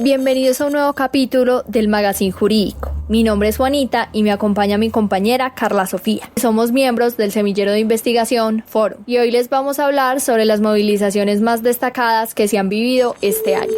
Bienvenidos a un nuevo capítulo del Magazine Jurídico. Mi nombre es Juanita y me acompaña mi compañera Carla Sofía. Somos miembros del semillero de investigación Foro y hoy les vamos a hablar sobre las movilizaciones más destacadas que se han vivido este año.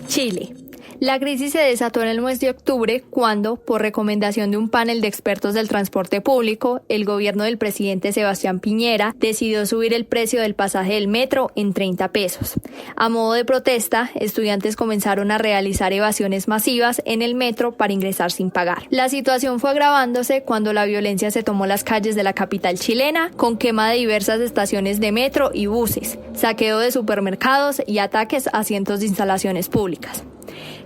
Chile. La crisis se desató en el mes de octubre cuando, por recomendación de un panel de expertos del transporte público, el gobierno del presidente Sebastián Piñera decidió subir el precio del pasaje del metro en 30 pesos. A modo de protesta, estudiantes comenzaron a realizar evasiones masivas en el metro para ingresar sin pagar. La situación fue agravándose cuando la violencia se tomó las calles de la capital chilena, con quema de diversas estaciones de metro y buses, saqueo de supermercados y ataques a cientos de instalaciones públicas.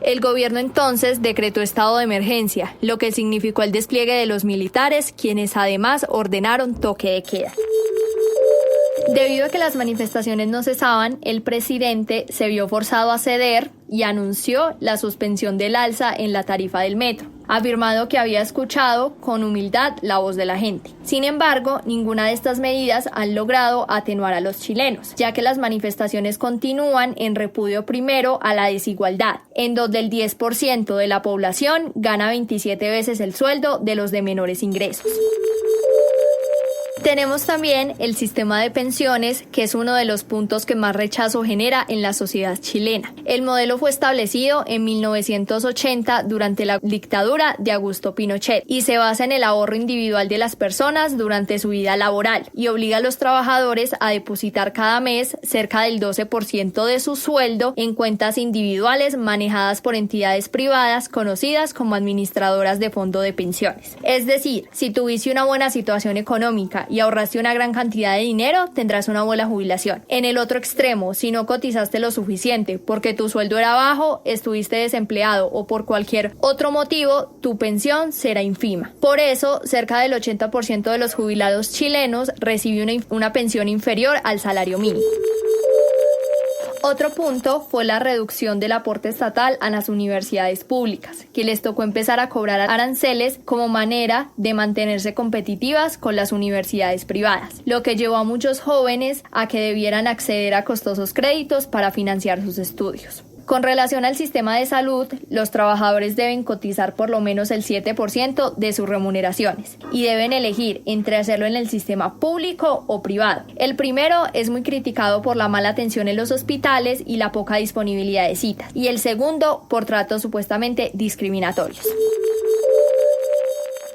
El gobierno entonces decretó estado de emergencia, lo que significó el despliegue de los militares, quienes además ordenaron toque de queda. Debido a que las manifestaciones no cesaban, el presidente se vio forzado a ceder y anunció la suspensión del alza en la tarifa del metro, afirmando que había escuchado con humildad la voz de la gente. Sin embargo, ninguna de estas medidas han logrado atenuar a los chilenos, ya que las manifestaciones continúan en repudio primero a la desigualdad, en donde el 10% de la población gana 27 veces el sueldo de los de menores ingresos. Tenemos también el sistema de pensiones, que es uno de los puntos que más rechazo genera en la sociedad chilena. El modelo fue establecido en 1980 durante la dictadura de Augusto Pinochet y se basa en el ahorro individual de las personas durante su vida laboral y obliga a los trabajadores a depositar cada mes cerca del 12% de su sueldo en cuentas individuales manejadas por entidades privadas conocidas como administradoras de fondo de pensiones. Es decir, si tuviste una buena situación económica y ahorraste una gran cantidad de dinero, tendrás una buena jubilación. En el otro extremo, si no cotizaste lo suficiente porque tu sueldo era bajo, estuviste desempleado o por cualquier otro motivo, tu pensión será ínfima. Por eso, cerca del 80% de los jubilados chilenos recibe una pensión inferior al salario mínimo. Otro punto fue la reducción del aporte estatal a las universidades públicas, que les tocó empezar a cobrar aranceles como manera de mantenerse competitivas con las universidades privadas, lo que llevó a muchos jóvenes a que debieran acceder a costosos créditos para financiar sus estudios. Con relación al sistema de salud, los trabajadores deben cotizar por lo menos el 7% de sus remuneraciones y deben elegir entre hacerlo en el sistema público o privado. El primero es muy criticado por la mala atención en los hospitales y la poca disponibilidad de citas, y el segundo por tratos supuestamente discriminatorios.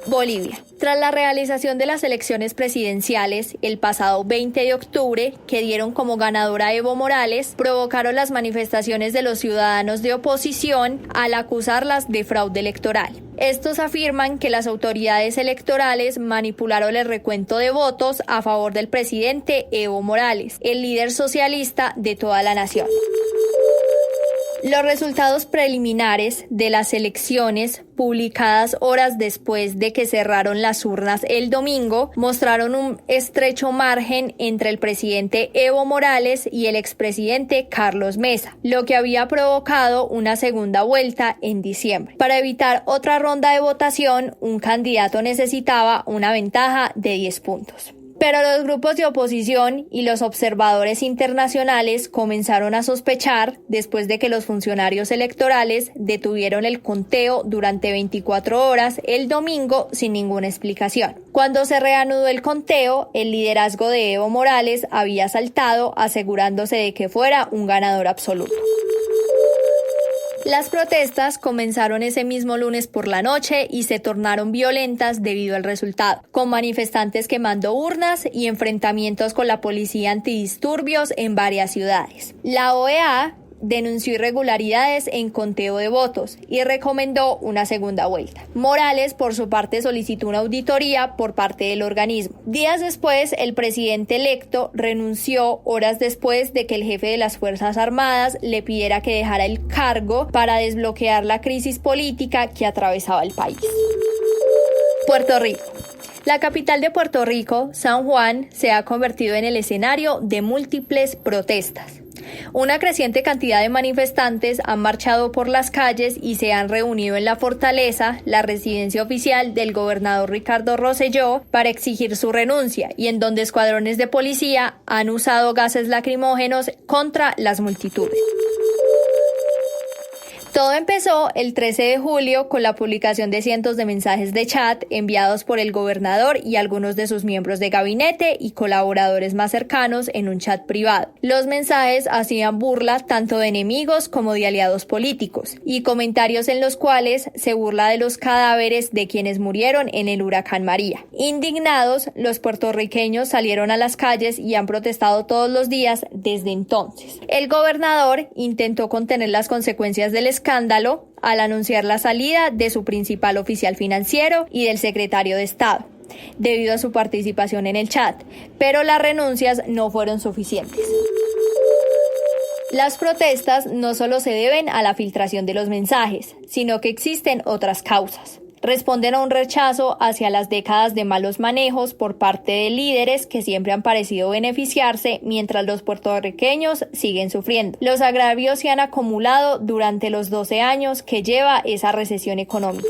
Bolivia. Tras la realización de las elecciones presidenciales el pasado 20 de octubre, que dieron como ganadora a Evo Morales, provocaron las manifestaciones de los ciudadanos de oposición al acusarlas de fraude electoral. Estos afirman que las autoridades electorales manipularon el recuento de votos a favor del presidente Evo Morales, el líder socialista de toda la nación. Los resultados preliminares de las elecciones, publicadas horas después de que cerraron las urnas el domingo, mostraron un estrecho margen entre el presidente Evo Morales y el expresidente Carlos Mesa, lo que había provocado una segunda vuelta en diciembre. Para evitar otra ronda de votación, un candidato necesitaba una ventaja de 10 puntos. Pero los grupos de oposición y los observadores internacionales comenzaron a sospechar después de que los funcionarios electorales detuvieron el conteo durante 24 horas el domingo sin ninguna explicación. Cuando se reanudó el conteo, el liderazgo de Evo Morales había saltado, asegurándose de que fuera un ganador absoluto. Las protestas comenzaron ese mismo lunes por la noche y se tornaron violentas debido al resultado, con manifestantes quemando urnas y enfrentamientos con la policía antidisturbios en varias ciudades. La OEA denunció irregularidades en conteo de votos y recomendó una segunda vuelta. Morales, por su parte, solicitó una auditoría por parte del organismo. Días después, el presidente electo renunció horas después de que el jefe de las Fuerzas Armadas le pidiera que dejara el cargo para desbloquear la crisis política que atravesaba el país. Puerto Rico. La capital de Puerto Rico, San Juan, se ha convertido en el escenario de múltiples protestas. Una creciente cantidad de manifestantes han marchado por las calles y se han reunido en la fortaleza, la residencia oficial del gobernador Ricardo Rosselló, para exigir su renuncia, y en donde escuadrones de policía han usado gases lacrimógenos contra las multitudes. Todo empezó el 13 de julio con la publicación de cientos de mensajes de chat enviados por el gobernador y algunos de sus miembros de gabinete y colaboradores más cercanos en un chat privado. Los mensajes hacían burla tanto de enemigos como de aliados políticos y comentarios en los cuales se burla de los cadáveres de quienes murieron en el huracán María. Indignados, los puertorriqueños salieron a las calles y han protestado todos los días desde entonces. El gobernador intentó contener las consecuencias del escándalo al anunciar la salida de su principal oficial financiero y del secretario de Estado, debido a su participación en el chat, pero las renuncias no fueron suficientes. Las protestas no solo se deben a la filtración de los mensajes, sino que existen otras causas. Responden a un rechazo hacia las décadas de malos manejos por parte de líderes que siempre han parecido beneficiarse mientras los puertorriqueños siguen sufriendo. Los agravios se han acumulado durante los 12 años que lleva esa recesión económica.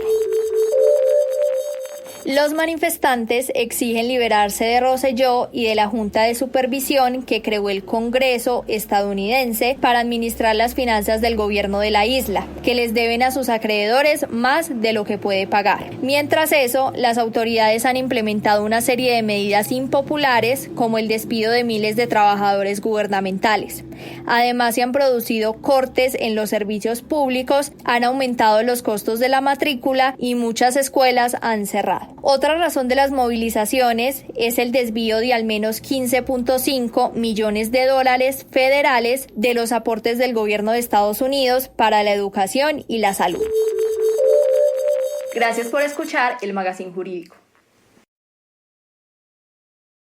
Los manifestantes exigen liberarse de Rosselló y de la Junta de Supervisión que creó el Congreso estadounidense para administrar las finanzas del gobierno de la isla, que les deben a sus acreedores más de lo que puede pagar. Mientras eso, las autoridades han implementado una serie de medidas impopulares, como el despido de miles de trabajadores gubernamentales. Además, se han producido cortes en los servicios públicos, han aumentado los costos de la matrícula y muchas escuelas han cerrado. Otra razón de las movilizaciones es el desvío de al menos 15.5 millones de dólares federales de los aportes del gobierno de Estados Unidos para la educación y la salud. Gracias por escuchar el Magazine Jurídico.